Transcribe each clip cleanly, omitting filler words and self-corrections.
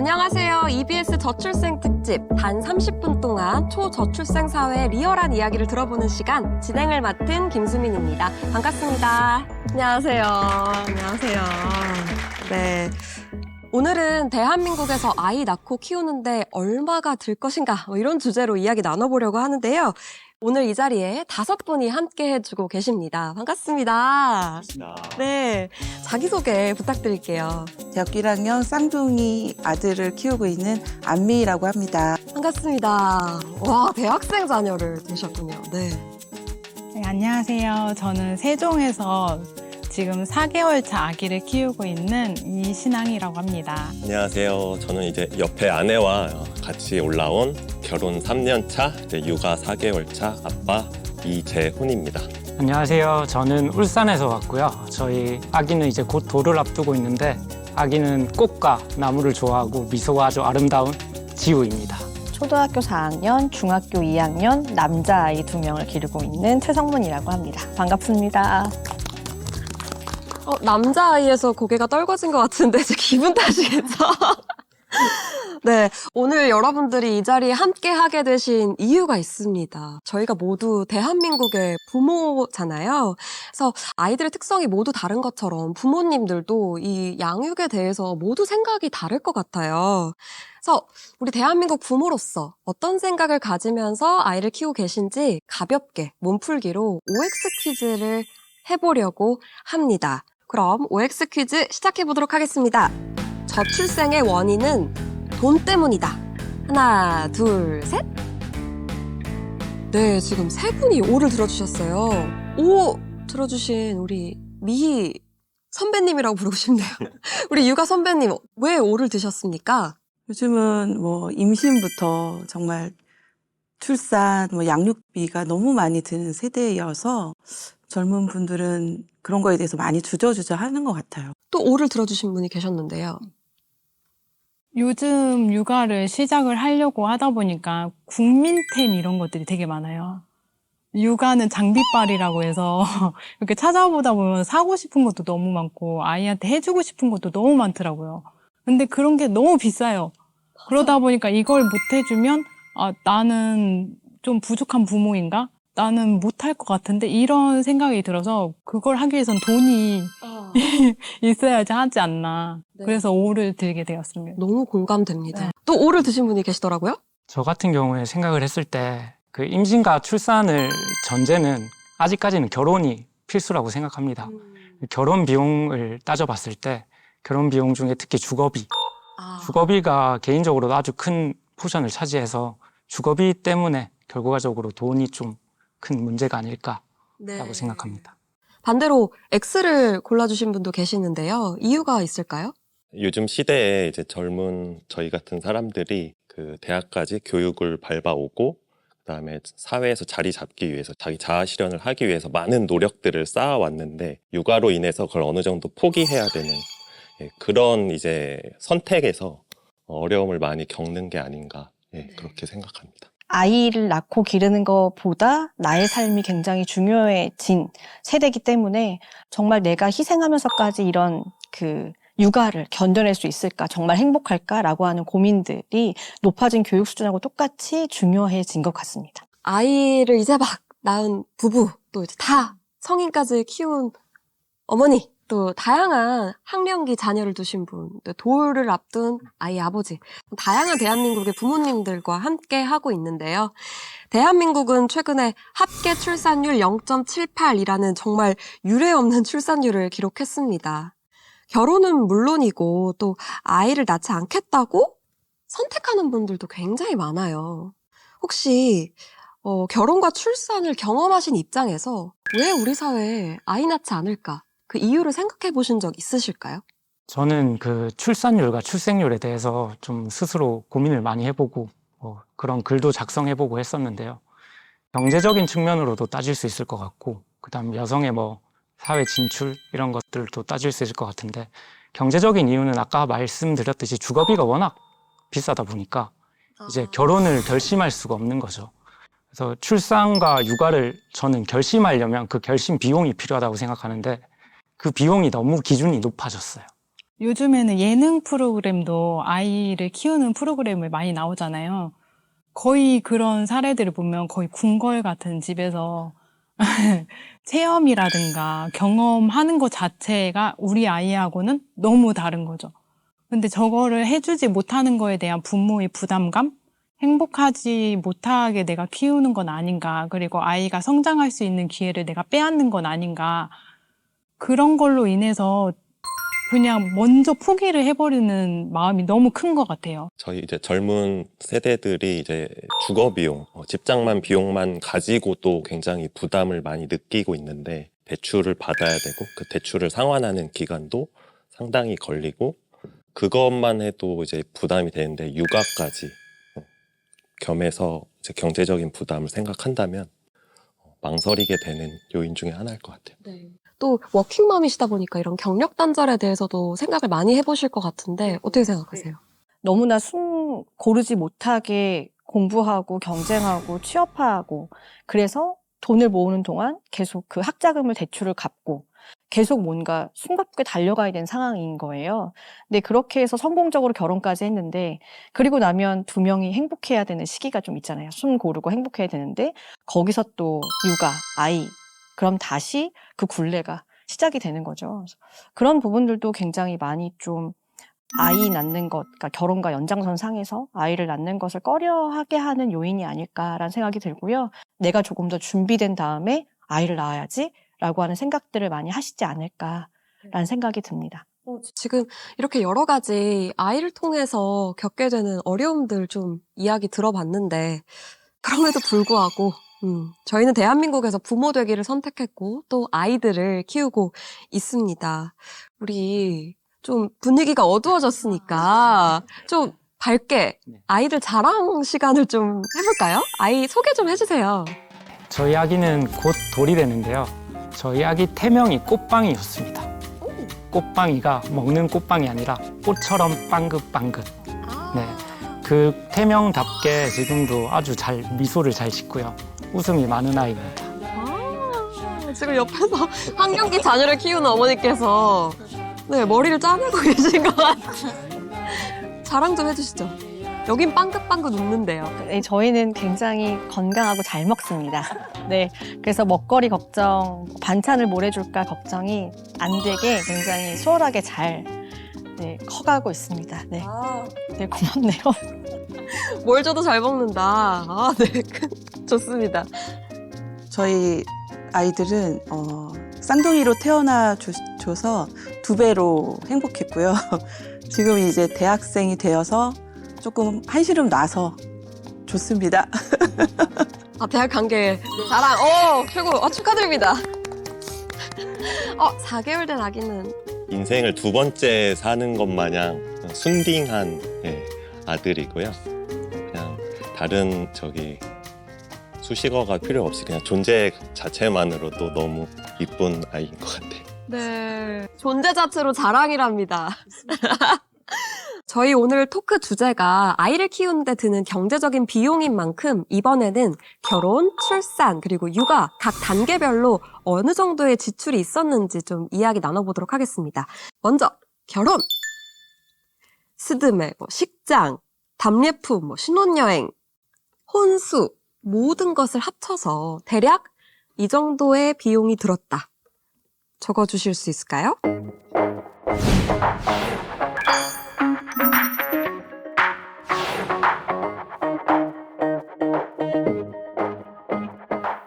안녕하세요. EBS 저출생 특집 단 30분 동안 초저출생 사회의 리얼한 이야기를 들어보는 시간 진행을 맡은 김수민입니다. 반갑습니다. 안녕하세요. 안녕하세요. 네. 오늘은 대한민국에서 아이 낳고 키우는데 얼마가 들 것인가 이런 주제로 이야기 나눠보려고 하는데요. 오늘 이 자리에 5분이 함께 해주고 계십니다. 반갑습니다. 네, 자기소개 부탁드릴게요. 대학교 1학년 쌍둥이 아들을 키우고 있는 안미희라고 합니다. 반갑습니다. 와, 대학생 자녀를 두셨군요. 네. 네, 안녕하세요. 저는 세종에서 지금 4개월 차 아기를 키우고 있는 이신앙이라고 합니다. 안녕하세요. 저는 이제 옆에 아내와 같이 올라온 결혼 3년 차, 육아 4개월 차 아빠 이재훈입니다. 안녕하세요. 저는 울산에서 왔고요. 저희 아기는 이제 곧 돌을 앞두고 있는데 아기는 꽃과 나무를 좋아하고 미소가 아주 아름다운 지우입니다. 초등학교 4학년, 중학교 2학년 남자아이 2명을 기르고 있는 최성문이라고 합니다. 반갑습니다. 남자아이에서 고개가 떨궈진 것 같은데 제 기분 탓이겠죠? 네, 오늘 여러분들이 이 자리에 함께 하게 되신 이유가 있습니다. 저희가 모두 대한민국의 부모잖아요. 그래서 아이들의 특성이 모두 다른 것처럼 부모님들도 이 양육에 대해서 모두 생각이 다를 것 같아요. 그래서 우리 대한민국 부모로서 어떤 생각을 가지면서 아이를 키우고 계신지 가볍게 몸풀기로 OX 퀴즈를 해보려고 합니다. 그럼 OX 퀴즈 시작해보도록 하겠습니다. 저출생의 원인은 돈 때문이다. 하나, 둘, 셋. 네, 지금 3분이 오를 들어주셨어요. 오 들어주신 우리 미희 선배님이라고 부르고 싶네요. 우리 육아 선배님, 왜 오를 드셨습니까? 요즘은 임신부터 정말 출산, 양육비가 너무 많이 드는 세대여서 젊은 분들은 그런 거에 대해서 많이 주저주저 하는 것 같아요. 또 오를 들어주신 분이 계셨는데요. 요즘 육아를 시작을 하려고 하다 보니까 국민템 이런 것들이 되게 많아요. 육아는 장비빨이라고 해서 이렇게 찾아보다 보면 사고 싶은 것도 너무 많고 아이한테 해주고 싶은 것도 너무 많더라고요. 근데 그런 게 너무 비싸요. 그러다 보니까 이걸 못 해주면 나는 좀 부족한 부모인가? 나는 못할 것 같은데 이런 생각이 들어서 그걸 하기 위해선 돈이 있어야지 하지 않나. 네. 그래서 오를 들게 되었습니다. 너무 공감됩니다. 네. 또 오를 드신 분이 계시더라고요. 저 같은 경우에 생각을 했을 때 그 임신과 출산을 전제는 아직까지는 결혼이 필수라고 생각합니다. 결혼 비용을 따져봤을 때 결혼 비용 중에 특히 주거비. 주거비가 개인적으로도 아주 큰 포션을 차지해서 주거비 때문에 결과적으로 돈이 좀 큰 문제가 아닐까라고 네. 생각합니다. 반대로 X를 골라주신 분도 계시는데요. 이유가 있을까요? 요즘 시대에 이제 젊은 저희 같은 사람들이 그 대학까지 교육을 밟아오고 그다음에 사회에서 자리 잡기 위해서 자기 자아 실현을 하기 위해서 많은 노력들을 쌓아왔는데 육아로 인해서 그걸 어느 정도 포기해야 되는 그런 이제 선택에서 어려움을 많이 겪는 게 아닌가 그렇게 생각합니다. 아이를 낳고 기르는 것보다 나의 삶이 굉장히 중요해진 세대이기 때문에 정말 내가 희생하면서까지 이런 육아를 견뎌낼 수 있을까, 정말 행복할까라고 하는 고민들이 높아진 교육 수준하고 똑같이 중요해진 것 같습니다. 아이를 이제 막 낳은 부부, 또 이제 다 성인까지 키운 어머니, 또 다양한 학령기 자녀를 두신 분, 또 돌을 앞둔 아이 아버지, 다양한 대한민국의 부모님들과 함께 하고 있는데요. 대한민국은 최근에 합계 출산율 0.78이라는 정말 유례없는 출산율을 기록했습니다. 결혼은 물론이고 또 아이를 낳지 않겠다고 선택하는 분들도 굉장히 많아요. 혹시 결혼과 출산을 경험하신 입장에서 왜 우리 사회에 아이 낳지 않을까? 그 이유를 생각해 보신 적 있으실까요? 저는 그 출산율과 출생률에 대해서 좀 스스로 고민을 많이 해보고 그런 글도 작성해보고 했었는데요. 경제적인 측면으로도 따질 수 있을 것 같고 그다음 여성의 사회 진출 이런 것들도 따질 수 있을 것 같은데 경제적인 이유는 아까 말씀드렸듯이 주거비가 워낙 비싸다 보니까 이제 결혼을 결심할 수가 없는 거죠. 그래서 출산과 육아를 저는 결심하려면 그 결심 비용이 필요하다고 생각하는데 그 비용이 너무 기준이 높아졌어요. 요즘에는 예능 프로그램도 아이를 키우는 프로그램을 많이 나오잖아요. 거의 그런 사례들을 보면 거의 궁궐 같은 집에서 체험이라든가 경험하는 것 자체가 우리 아이하고는 너무 다른 거죠. 근데 저거를 해주지 못하는 거에 대한 부모의 부담감? 행복하지 못하게 내가 키우는 건 아닌가. 그리고 아이가 성장할 수 있는 기회를 내가 빼앗는 건 아닌가. 그런 걸로 인해서 그냥 먼저 포기를 해버리는 마음이 너무 큰 것 같아요. 저희 이제 젊은 세대들이 이제 주거 비용, 집장만 비용만 가지고도 굉장히 부담을 많이 느끼고 있는데 대출을 받아야 되고 그 대출을 상환하는 기간도 상당히 걸리고 그것만 해도 이제 부담이 되는데 육아까지 겸해서 이제 경제적인 부담을 생각한다면 망설이게 되는 요인 중에 하나일 것 같아요. 네. 또 워킹맘이시다 보니까 이런 경력 단절에 대해서도 생각을 많이 해보실 것 같은데 어떻게 생각하세요? 너무나 숨 고르지 못하게 공부하고 경쟁하고 취업하고 그래서 돈을 모으는 동안 계속 그 학자금을 대출을 갚고 계속 뭔가 숨가쁘게 달려가야 되는 상황인 거예요. 근데 그렇게 해서 성공적으로 결혼까지 했는데 그리고 나면 두 명이 행복해야 되는 시기가 좀 있잖아요. 숨 고르고 행복해야 되는데 거기서 또 육아, 아이 그럼 다시 그 굴레가 시작이 되는 거죠. 그래서 그런 부분들도 굉장히 많이 좀 아이 낳는 것, 그러니까 결혼과 연장선 상에서 아이를 낳는 것을 꺼려하게 하는 요인이 아닐까라는 생각이 들고요. 내가 조금 더 준비된 다음에 아이를 낳아야지라고 하는 생각들을 많이 하시지 않을까라는 생각이 듭니다. 지금 이렇게 여러 가지 아이를 통해서 겪게 되는 어려움들 좀 이야기 들어봤는데 그럼에도 불구하고 저희는 대한민국에서 부모 되기를 선택했고 또 아이들을 키우고 있습니다. 우리 좀 분위기가 어두워졌으니까 좀 밝게 아이들 자랑 시간을 좀 해볼까요? 아이 소개 좀 해주세요. 저희 아기는 곧 돌이 되는데요. 저희 아기 태명이 꽃빵이였습니다. 꽃빵이가 먹는 꽃빵이 아니라 꽃처럼 빵긋빵긋. 네, 그 태명답게 지금도 아주 잘 미소를 잘 짓고요. 웃음이 많은 아이입니다. 지금 옆에서 한경기 자녀를 키우는 어머니께서 네, 머리를 짜내고 계신 것 같아요. 자랑 좀 해주시죠. 여긴 빵긋빵긋 웃는데요. 네, 저희는 굉장히 건강하고 잘 먹습니다. 네, 그래서 먹거리 걱정, 반찬을 뭘 해줄까 걱정이 안 되게 굉장히 수월하게 잘 커가고 있습니다. 네, 네 고맙네요. 뭘 줘도 잘 먹는다. 아, 네. 좋습니다. 저희 아이들은 쌍둥이로 태어나줘서 2배로 행복했고요. 지금 이제 대학생이 되어서 조금 한시름 나서 좋습니다. 아, 대학 관계 자랑. 최고. 축하드립니다. 4개월 된 아기는 인생을 두 번째 사는 것 마냥 순딩한 아들이고요. 그냥 다른 수식어가 필요 없이 그냥 존재 자체만으로도 너무 이쁜 아이인 것 같아요. 네, 존재 자체로 자랑이랍니다. 저희 오늘 토크 주제가 아이를 키우는데 드는 경제적인 비용인 만큼 이번에는 결혼, 출산, 그리고 육아 각 단계별로 어느 정도의 지출이 있었는지 좀 이야기 나눠보도록 하겠습니다. 먼저 결혼! 스드메, 식장, 답례품, 신혼여행, 혼수 모든 것을 합쳐서 대략 이 정도의 비용이 들었다. 적어주실 수 있을까요?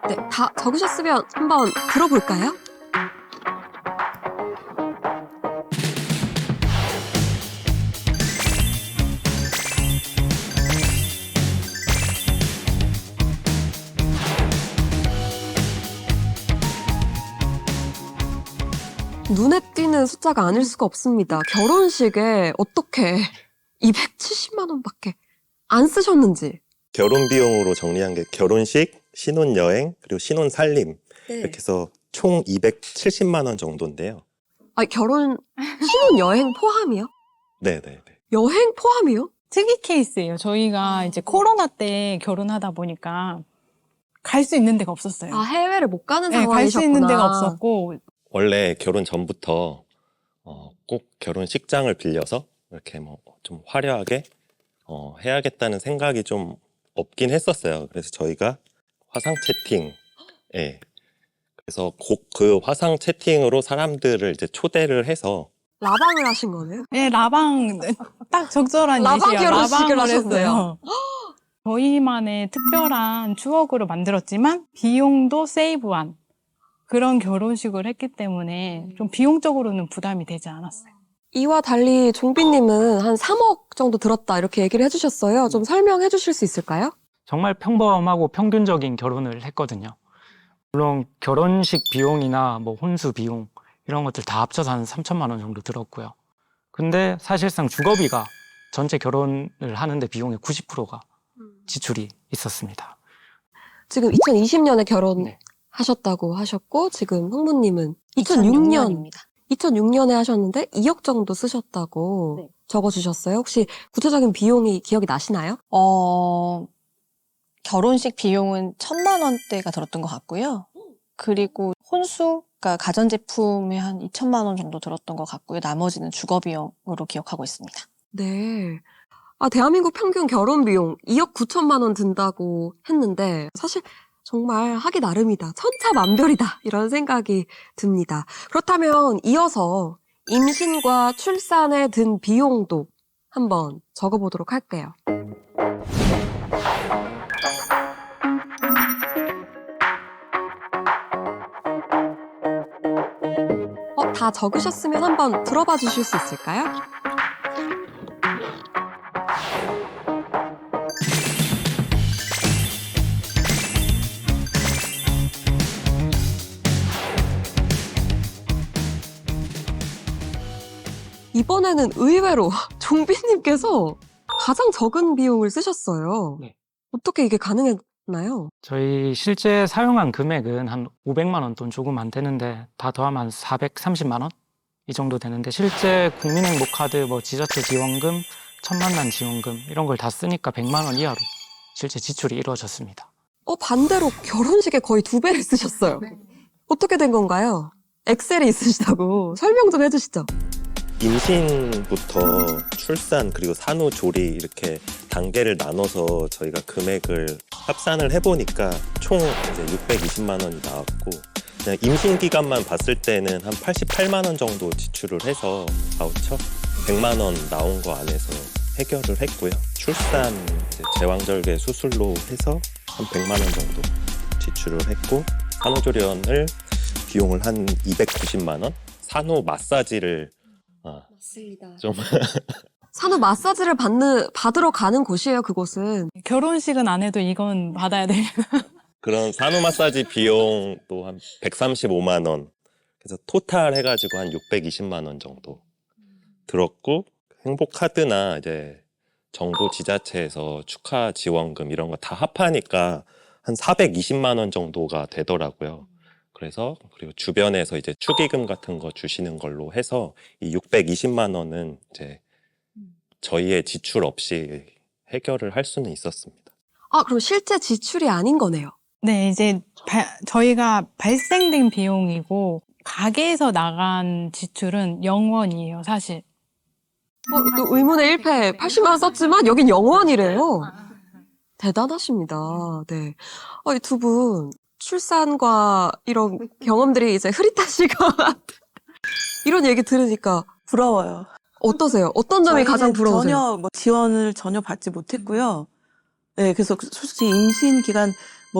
네, 다 적으셨으면 한번 들어볼까요? 눈에 띄는 숫자가 아닐 수가 없습니다. 결혼식에 어떻게 270만 원밖에 안 쓰셨는지. 결혼 비용으로 정리한 게 결혼식, 신혼여행, 그리고 신혼살림 이렇게 해서 총 270만 원 정도인데요. 신혼여행 포함이요? 네네네. 여행 포함이요? 특이 케이스예요. 저희가 이제 코로나 때 결혼하다 보니까 갈 수 있는 데가 없었어요. 해외를 못 가는 네, 상황이셨구나. 갈 수 있는 데가 없었고 원래 결혼 전부터 꼭 결혼식장을 빌려서 이렇게 뭐 좀 화려하게 해야겠다는 생각이 좀 없긴 했었어요. 그래서 저희가 화상 채팅, 예. 그래서 그 화상 채팅으로 사람들을 이제 초대를 해서 라방을 하신 거네요? 네, 라방 딱 적절한 라방 예시야. 결혼식을 라방을 하셨네요. 했어요. 저희만의 특별한 추억으로 만들었지만 비용도 세이브한 그런 결혼식을 했기 때문에 좀 비용적으로는 부담이 되지 않았어요. 이와 달리 종빈님은 한 3억 정도 들었다 이렇게 얘기를 해주셨어요. 좀 설명해 주실 수 있을까요? 정말 평범하고 평균적인 결혼을 했거든요. 물론 결혼식 비용이나 뭐 혼수 비용 이런 것들 다 합쳐서 한 3천만 원 정도 들었고요. 근데 사실상 주거비가 전체 결혼을 하는데 비용의 90%가 지출이 있었습니다. 지금 2020년에 네. 결혼하셨다고 하셨고 지금 흥부님은 2006년입니다. 2006년에 하셨는데 2억 정도 쓰셨다고 네. 적어주셨어요. 혹시 구체적인 비용이 기억이 나시나요? 결혼식 비용은 1,000만 원대가 들었던 것 같고요. 그리고 혼수, 그러니까 가전제품에 한 2천만 원 정도 들었던 것 같고요. 나머지는 주거 비용으로 기억하고 있습니다. 네. 대한민국 평균 결혼 비용 2억 9천만 원 든다고 했는데 사실 정말 하기 나름이다. 천차만별이다. 이런 생각이 듭니다. 그렇다면 이어서 임신과 출산에 든 비용도 한번 적어보도록 할게요. 다 적으셨으면 한번 들어봐 주실 수 있을까요? 이번에는 의외로 종빈님께서 가장 적은 비용을 쓰셨어요. 네. 어떻게 이게 가능했나요? 저희 실제 사용한 금액은 한 500만 원 돈 조금 안 되는데 다 더하면 한 430만 원? 이 정도 되는데 실제 국민행복카드 뭐 지자체 지원금, 천만난 지원금 이런 걸 다 쓰니까 100만 원 이하로 실제 지출이 이루어졌습니다. 반대로 결혼식에 거의 2배를 쓰셨어요. 어떻게 된 건가요? 엑셀이 있으시다고 설명 좀 해주시죠. 임신부터 출산 그리고 산후조리 이렇게 단계를 나눠서 저희가 금액을 합산을 해보니까 총 이제 620만 원이 나왔고 그냥 임신 기간만 봤을 때는 한 88만 원 정도 지출을 해서 바우처 100만 원 나온 거 안에서 해결을 했고요. 출산 이제 제왕절개 수술로 해서 한 100만 원 정도 지출을 했고 산후조리원을 비용을 한 290만 원, 산후 마사지를 맞습니다. 좀 산후 마사지를 받으러 가는 곳이에요, 그곳은. 결혼식은 안 해도 이건 받아야 됩니다. 그런 산후 마사지 비용도 한 135만 원. 그래서 토탈 해가지고 한 620만 원 정도 들었고 행복카드나 이제 정부 지자체에서 축하 지원금 이런 거 다 합하니까 한 420만 원 정도가 되더라고요. 그래서 그리고 주변에서 이제 축의금 같은 거 주시는 걸로 해서 이 620만 원은 이제 저희의 지출 없이 해결을 할 수는 있었습니다. 그럼 실제 지출이 아닌 거네요. 네, 이제 저희가 발생된 비용이고 가게에서 나간 지출은 0원이에요, 사실. 또 의문의 1패 80만 원 썼지만 여긴 0원이래요. 대단하십니다. 네. 이 두 분 출산과 이런 경험들이 이제 흐릿하실 것 같은 이런 얘기 들으니까 부러워요. 어떠세요? 어떤 점이 가장 저희는 부러우세요? 전혀 지원을 전혀 받지 못했고요. 네, 그래서 솔직히 임신 기간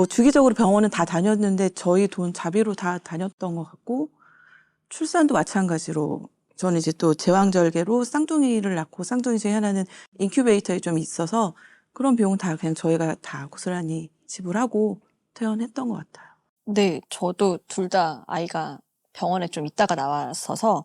주기적으로 병원은 다 다녔는데 저희 돈 자비로 다 다녔던 것 같고 출산도 마찬가지로 저는 이제 또 제왕절개로 쌍둥이를 낳고 쌍둥이 중에 하나는 인큐베이터에 좀 있어서 그런 비용은 다 그냥 저희가 다 고스란히 지불하고 퇴원했던 것 같아요. 네, 저도 둘 다 아이가 병원에 좀 있다가 나왔어서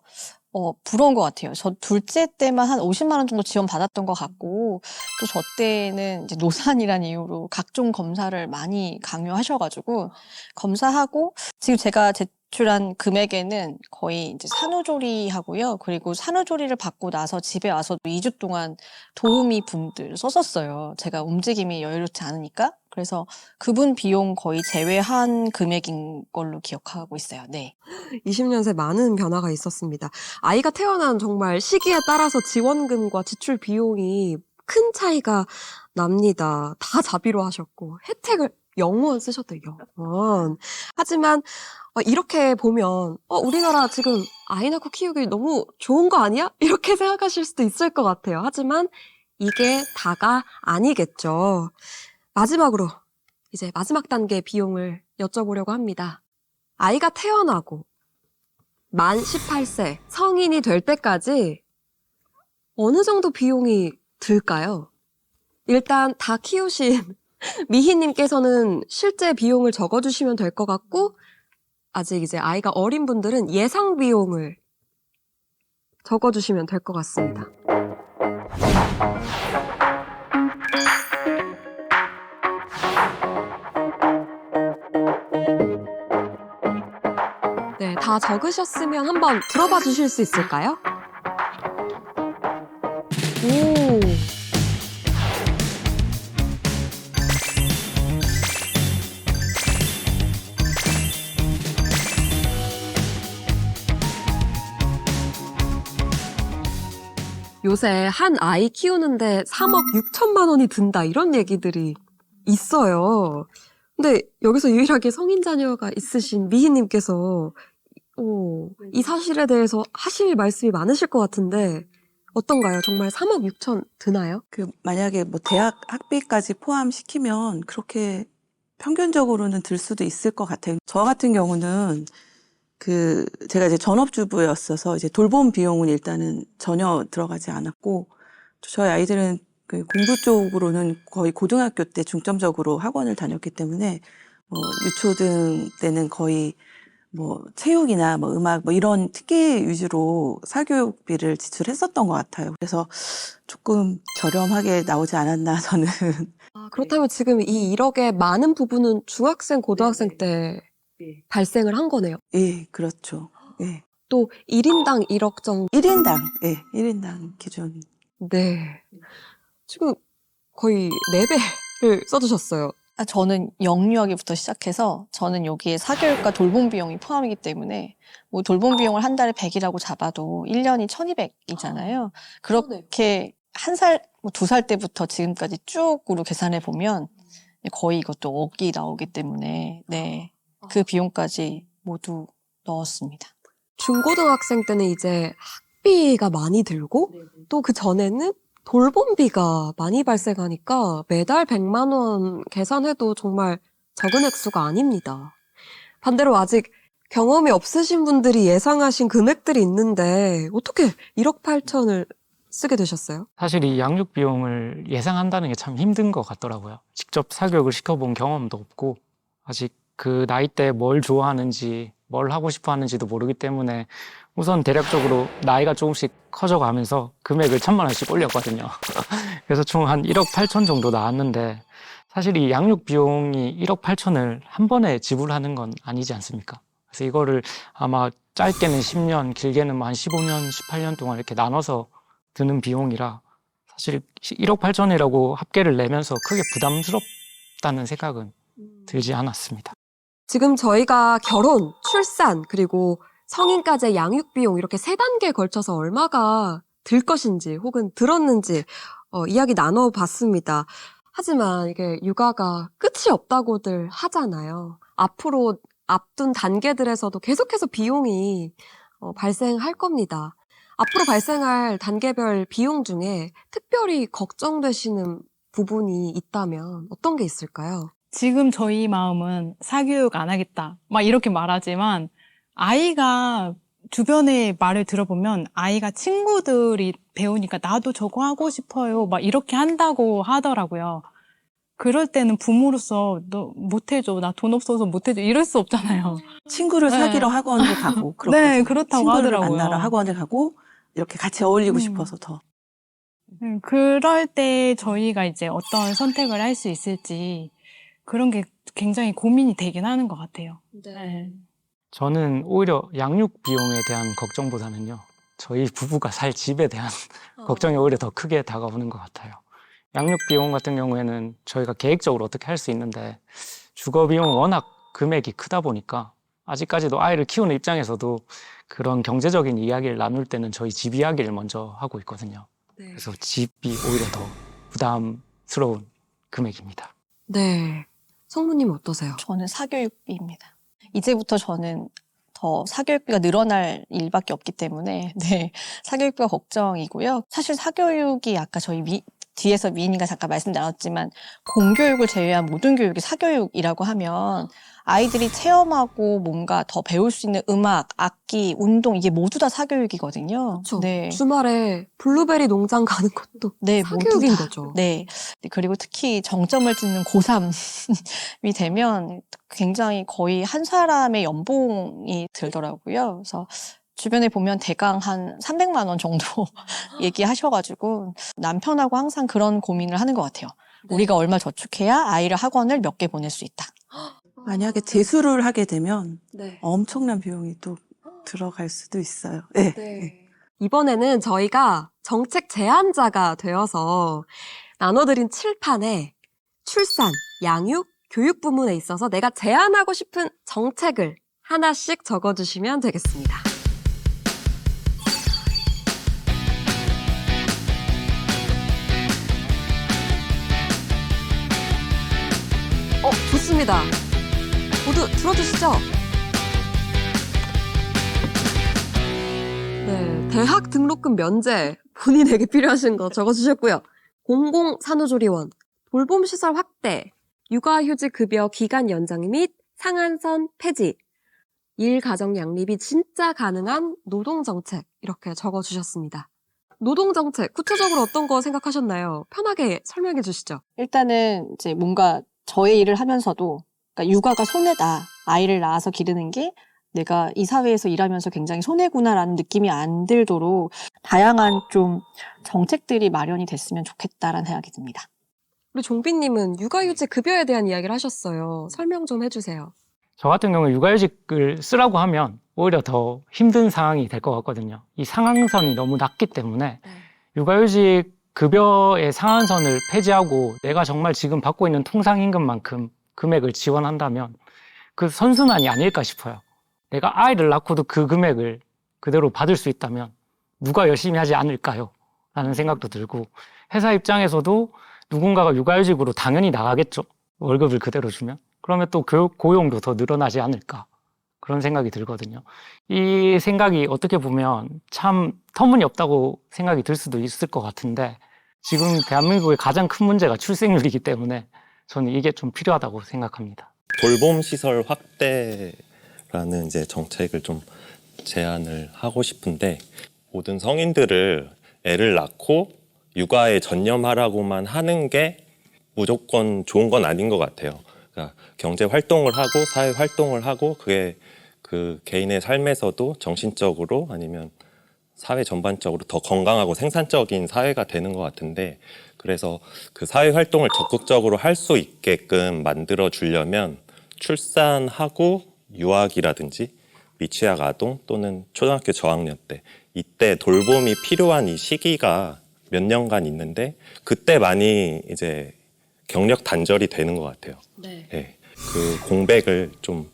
부러운 것 같아요. 저 둘째 때만 한 50만 원 정도 지원 받았던 것 같고 또 저 때는 이제 노산이란 이유로 각종 검사를 많이 강요하셔가지고 검사하고 지금 제가 제 지출한 금액에는 거의 이제 산후조리 하고요. 그리고 산후조리를 받고 나서 집에 와서 2주 동안 도우미 분들 썼었어요. 제가 움직임이 여유롭지 않으니까. 그래서 그분 비용 거의 제외한 금액인 걸로 기억하고 있어요. 네. 20년 새 많은 변화가 있었습니다. 아이가 태어난 정말 시기에 따라서 지원금과 지출 비용이 큰 차이가 납니다. 다 자비로 하셨고 혜택을 영원 쓰셨대요. 영원. 하지만 이렇게 보면 우리나라 지금 아이 낳고 키우기 너무 좋은 거 아니야? 이렇게 생각하실 수도 있을 것 같아요. 하지만 이게 다가 아니겠죠. 마지막으로 이제 마지막 단계 비용을 여쭤보려고 합니다. 아이가 태어나고 만 18세 성인이 될 때까지 어느 정도 비용이 들까요? 일단 다 키우신 미희님께서는 실제 비용을 적어주시면 될 것 같고 아직 이제 아이가 어린 분들은 예상 비용을 적어주시면 될 것 같습니다. 네, 다 적으셨으면 한번 들어봐 주실 수 있을까요? 오. 요새 한 아이 키우는데 3억 6천만 원이 든다 이런 얘기들이 있어요. 근데 여기서 유일하게 성인 자녀가 있으신 미희님께서 이 사실에 대해서 하실 말씀이 많으실 것 같은데 어떤가요? 정말 3억 6천 드나요? 만약에 뭐 대학 학비까지 포함시키면 그렇게 평균적으로는 들 수도 있을 것 같아요. 저 같은 경우는 제가 이제 전업주부였어서 이제 돌봄 비용은 일단은 전혀 들어가지 않았고, 저희 아이들은 공부 쪽으로는 거의 고등학교 때 중점적으로 학원을 다녔기 때문에, 유초등 때는 거의 체육이나 음악 이런 특기 위주로 사교육비를 지출했었던 것 같아요. 그래서 조금 저렴하게 나오지 않았나, 저는. 그렇다면 지금 이 1억의 많은 부분은 중학생, 고등학생 때 발생을 한 거네요. 예, 그렇죠. 예. 또 1인당 1억 정도. 1인당, 예, 1인당 기준. 네. 지금 거의 4배를 써주셨어요. 저는 영유아기부터 시작해서 저는 여기에 사교육과 돌봄 비용이 포함이기 때문에 뭐 돌봄 비용을 한 달에 100이라고 잡아도 1년이 1200이잖아요. 그렇게 1살, 2살 때부터 지금까지 쭉으로 계산해 보면 거의 이것도 억이 나오기 때문에 네. 그 비용까지 모두 넣었습니다. 중고등학생 때는 이제 학비가 많이 들고 또 그 전에는 돌봄비가 많이 발생하니까 매달 100만 원 계산해도 정말 적은 액수가 아닙니다. 반대로 아직 경험이 없으신 분들이 예상하신 금액들이 있는데 어떻게 1억 8천을 쓰게 되셨어요? 사실 이 양육 비용을 예상한다는 게 참 힘든 것 같더라고요. 직접 사교육을 시켜본 경험도 없고 아직 그 나이 때 뭘 좋아하는지 뭘 하고 싶어 하는지도 모르기 때문에 우선 대략적으로 나이가 조금씩 커져가면서 금액을 1,000만 원씩 올렸거든요. 그래서 총 한 1억 8천 정도 나왔는데 사실 이 양육 비용이 1억 8천을 한 번에 지불하는 건 아니지 않습니까? 그래서 이거를 아마 짧게는 10년, 길게는 한 15년, 18년 동안 이렇게 나눠서 드는 비용이라 사실 1억 8천이라고 합계를 내면서 크게 부담스럽다는 생각은 들지 않았습니다. 지금 저희가 결혼, 출산, 그리고 성인까지의 양육 비용 이렇게 3단계에 걸쳐서 얼마가 들 것인지 혹은 들었는지 이야기 나눠봤습니다. 하지만 이게 육아가 끝이 없다고들 하잖아요. 앞으로 앞둔 단계들에서도 계속해서 비용이 발생할 겁니다. 앞으로 발생할 단계별 비용 중에 특별히 걱정되시는 부분이 있다면 어떤 게 있을까요? 지금 저희 마음은 사교육 안 하겠다. 막 이렇게 말하지만 아이가 주변의 말을 들어보면 아이가 친구들이 배우니까 나도 저거 하고 싶어요. 막 이렇게 한다고 하더라고요. 그럴 때는 부모로서 너 못해줘. 나 돈 없어서 못해줘. 이럴 수 없잖아요. 친구를 네. 사귀러 학원을 가고, 네, 그렇다고 친구를 하더라고요. 만나러 학원을 가고, 이렇게 같이 어울리고 싶어서 더. 그럴 때 저희가 이제 어떤 선택을 할 수 있을지 그런 게 굉장히 고민이 되긴 하는 것 같아요. 네. 저는 오히려 양육 비용에 대한 걱정보다는요, 저희 부부가 살 집에 대한 걱정이 오히려 더 크게 다가오는 것 같아요. 양육 비용 같은 경우에는 저희가 계획적으로 어떻게 할 수 있는데, 주거 비용은 워낙 금액이 크다 보니까 아직까지도 아이를 키우는 입장에서도 그런 경제적인 이야기를 나눌 때는 저희 집 이야기를 먼저 하고 있거든요. 네. 그래서 집이 오히려 더 부담스러운 금액입니다. 네. 성모님 어떠세요? 저는 사교육비입니다. 이제부터 저는 더 사교육비가 늘어날 일밖에 없기 때문에 네, 사교육비가 걱정이고요. 사실 사교육이 아까 저희 뒤에서 미인이가 잠깐 말씀 나눴지만 공교육을 제외한 모든 교육이 사교육이라고 하면 아이들이 체험하고 뭔가 더 배울 수 있는 음악, 악기, 운동 이게 모두 다 사교육이거든요. 그렇죠. 네. 주말에 블루베리 농장 가는 것도 네, 사교육인 모두 다. 거죠. 네. 그리고 특히 정점을 찍는 고3이 되면 굉장히 거의 한 사람의 연봉이 들더라고요. 그래서 주변에 보면 대강 한 300만 원 정도 얘기하셔가지고 남편하고 항상 그런 고민을 하는 것 같아요. 네. 우리가 얼마 저축해야 아이를 학원을 몇 개 보낼 수 있다. 만약에 재수를 하게 되면 네. 엄청난 비용이 또 들어갈 수도 있어요. 네. 네. 이번에는 저희가 정책 제안자가 되어서 나눠드린 칠판에 출산, 양육, 교육 부문에 있어서 내가 제안하고 싶은 정책을 하나씩 적어주시면 되겠습니다. 좋습니다. 모두 들어주시죠. 네, 대학 등록금 면제, 본인에게 필요하신 거 적어주셨고요. 공공산후조리원, 돌봄시설 확대, 육아휴직 급여 기간 연장 및 상한선 폐지, 일가정 양립이 진짜 가능한 노동정책 이렇게 적어주셨습니다. 노동정책, 구체적으로 어떤 거 생각하셨나요? 편하게 설명해 주시죠. 일단은 이제 뭔가 저의 일을 하면서도 그러니까 육아가 손해다. 아이를 낳아서 기르는 게 내가 이 사회에서 일하면서 굉장히 손해구나라는 느낌이 안 들도록 다양한 좀 정책들이 마련이 됐으면 좋겠다라는 생각이 듭니다. 우리 종빈님은 육아휴직 급여에 대한 이야기를 하셨어요. 설명 좀 해주세요. 저 같은 경우에 육아휴직을 쓰라고 하면 오히려 더 힘든 상황이 될 것 같거든요. 이 상한선이 너무 낮기 때문에 육아휴직 급여의 상한선을 폐지하고 내가 정말 지금 받고 있는 통상임금만큼 금액을 지원한다면 그 선순환이 아닐까 싶어요. 내가 아이를 낳고도 그 금액을 그대로 받을 수 있다면 누가 열심히 하지 않을까요? 라는 생각도 들고 회사 입장에서도 누군가가 육아휴직으로 당연히 나가겠죠. 월급을 그대로 주면. 그러면 또 고용도 더 늘어나지 않을까. 그런 생각이 들거든요. 이 생각이 어떻게 보면 참 터무니없다고 생각이 들 수도 있을 것 같은데 지금 대한민국의 가장 큰 문제가 출생률이기 때문에 저는 이게 좀 필요하다고 생각합니다. 돌봄시설 확대라는 이제 정책을 좀 제안을 하고 싶은데 모든 성인들을 애를 낳고 육아에 전념하라고만 하는 게 무조건 좋은 건 아닌 것 같아요. 그러니까 경제 활동을 하고 사회 활동을 하고 그게 그 개인의 삶에서도 정신적으로 아니면 사회 전반적으로 더 건강하고 생산적인 사회가 되는 것 같은데 그래서 그 사회 활동을 적극적으로 할 수 있게끔 만들어 주려면 출산하고 유아기라든지 미취학 아동 또는 초등학교 저학년 때 이때 돌봄이 필요한 이 시기가 몇 년간 있는데 그때 많이 이제 경력 단절이 되는 것 같아요. 네. 그 공백을 좀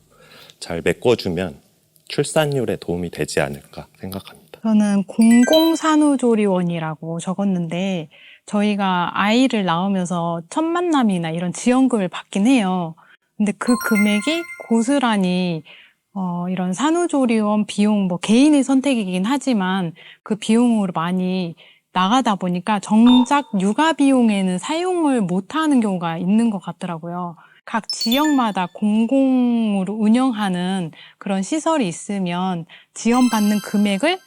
잘 메꿔주면 출산율에 도움이 되지 않을까 생각합니다. 저는 공공산후조리원이라고 적었는데 저희가 아이를 낳으면서 첫 만남이나 이런 지원금을 받긴 해요. 근데 그 금액이 고스란히 이런 산후조리원 비용 뭐 개인의 선택이긴 하지만 그 비용으로 많이 나가다 보니까 정작 육아 비용에는 사용을 못하는 경우가 있는 것 같더라고요. 각 지역마다 공공으로 운영하는 그런 시설이 있으면 지원받는 금액을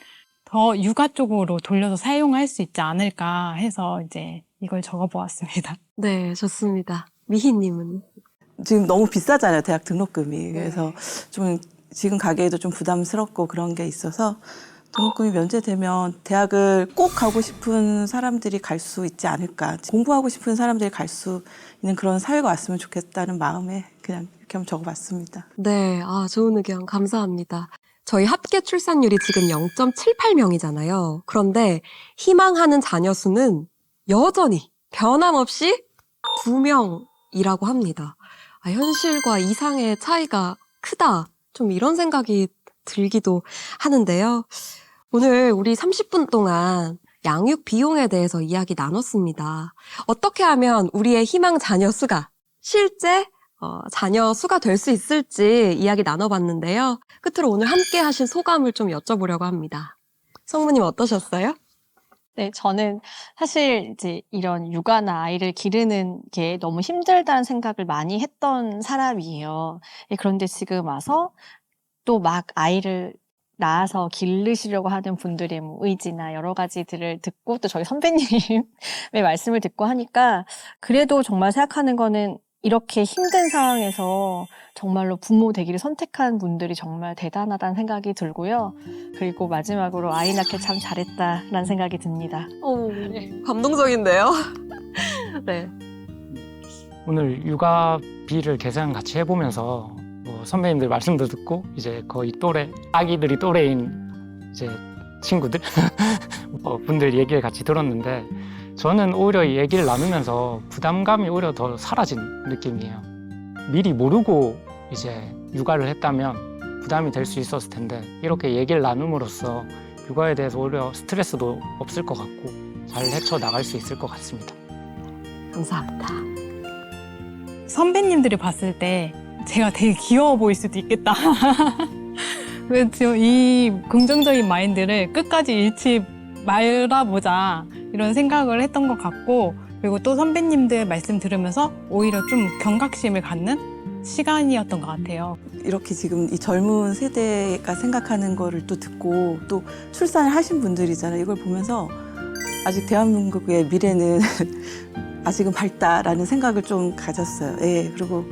더 육아 쪽으로 돌려서 사용할 수 있지 않을까 해서 이제 이걸 적어보았습니다. 네, 좋습니다. 미희님은? 지금 너무 비싸잖아요, 대학 등록금이. 그래서 좀 지금 가게에도 좀 부담스럽고 그런 게 있어서 등록금이 면제되면 대학을 꼭 가고 싶은 사람들이 갈 수 있지 않을까. 공부하고 싶은 사람들이 갈 수 있는 그런 사회가 왔으면 좋겠다는 마음에 그냥 이렇게 한번 적어봤습니다. 네, 좋은 의견 감사합니다. 저희 합계 출산율이 지금 0.78명이잖아요. 그런데 희망하는 자녀 수는 여전히 변함없이 2명이라고 합니다. 현실과 이상의 차이가 크다. 좀 이런 생각이 들기도 하는데요. 오늘 우리 30분 동안 양육 비용에 대해서 이야기 나눴습니다. 어떻게 하면 우리의 희망 자녀 수가 실제 자녀 수가 될 수 있을지 이야기 나눠봤는데요. 끝으로 오늘 함께 하신 소감을 좀 여쭤보려고 합니다. 성모님 어떠셨어요? 네, 저는 사실 이제 이런 육아나 아이를 기르는 게 너무 힘들다는 생각을 많이 했던 사람이에요. 그런데 지금 와서 또 막 아이를 낳아서 기르시려고 하는 분들의 뭐 의지나 여러 가지들을 듣고 또 저희 선배님의 말씀을 듣고 하니까 그래도 정말 생각하는 거는 이렇게 힘든 상황에서 정말로 부모 되기를 선택한 분들이 정말 대단하다는 생각이 들고요. 그리고 마지막으로 아이 낳길 참 잘했다라는 생각이 듭니다. 감동적인데요? 네. 오늘 육아비를 계산 같이 해보면서 뭐 선배님들 말씀도 듣고 이제 거의 아기들이 또래인 이제 친구들 분들 얘기를 같이 들었는데 저는 오히려 이 얘기를 나누면서 부담감이 오히려 더 사라진 느낌이에요. 미리 모르고 이제 육아를 했다면 부담이 될 수 있었을 텐데 이렇게 얘기를 나눔으로써 육아에 대해서 오히려 스트레스도 없을 것 같고 잘 헤쳐나갈 수 있을 것 같습니다. 감사합니다. 선배님들이 봤을 때 제가 되게 귀여워 보일 수도 있겠다. 그래서 이 긍정적인 마인드를 끝까지 잃지 말아보자 이런 생각을 했던 것 같고 그리고 또 선배님들 말씀 들으면서 오히려 좀 경각심을 갖는 시간이었던 것 같아요. 이렇게 지금 이 젊은 세대가 생각하는 거를 또 듣고 또 출산을 하신 분들이잖아요. 이걸 보면서 아직 대한민국의 미래는 아직은 밝다라는 생각을 좀 가졌어요. 예, 그리고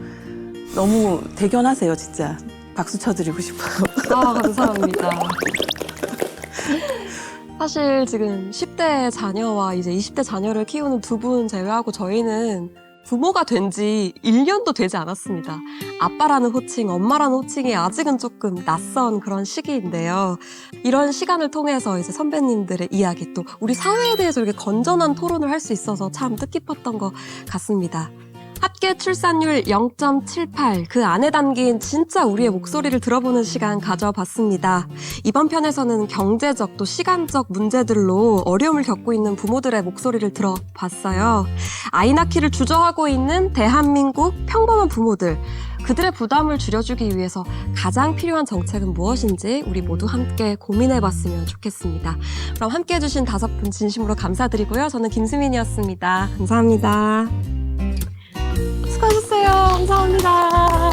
너무 대견하세요, 진짜. 박수 쳐드리고 싶어요. 감사합니다. 사실 지금 10대 자녀와 이제 20대 자녀를 키우는 두 분 제외하고 저희는 부모가 된 지 1년도 되지 않았습니다. 아빠라는 호칭, 엄마라는 호칭이 아직은 조금 낯선 그런 시기인데요. 이런 시간을 통해서 이제 선배님들의 이야기 또 우리 사회에 대해서 이렇게 건전한 토론을 할 수 있어서 참 뜻깊었던 것 같습니다. 합계 출산율 0.78, 그 안에 담긴 진짜 우리의 목소리를 들어보는 시간 가져봤습니다. 이번 편에서는 경제적 또 시간적 문제들로 어려움을 겪고 있는 부모들의 목소리를 들어봤어요. 아이 낳기를 주저하고 있는 대한민국 평범한 부모들, 그들의 부담을 줄여주기 위해서 가장 필요한 정책은 무엇인지 우리 모두 함께 고민해봤으면 좋겠습니다. 그럼 함께 해주신 5분 진심으로 감사드리고요. 저는 김수민이었습니다. 감사합니다. 수고하셨어요. 감사합니다.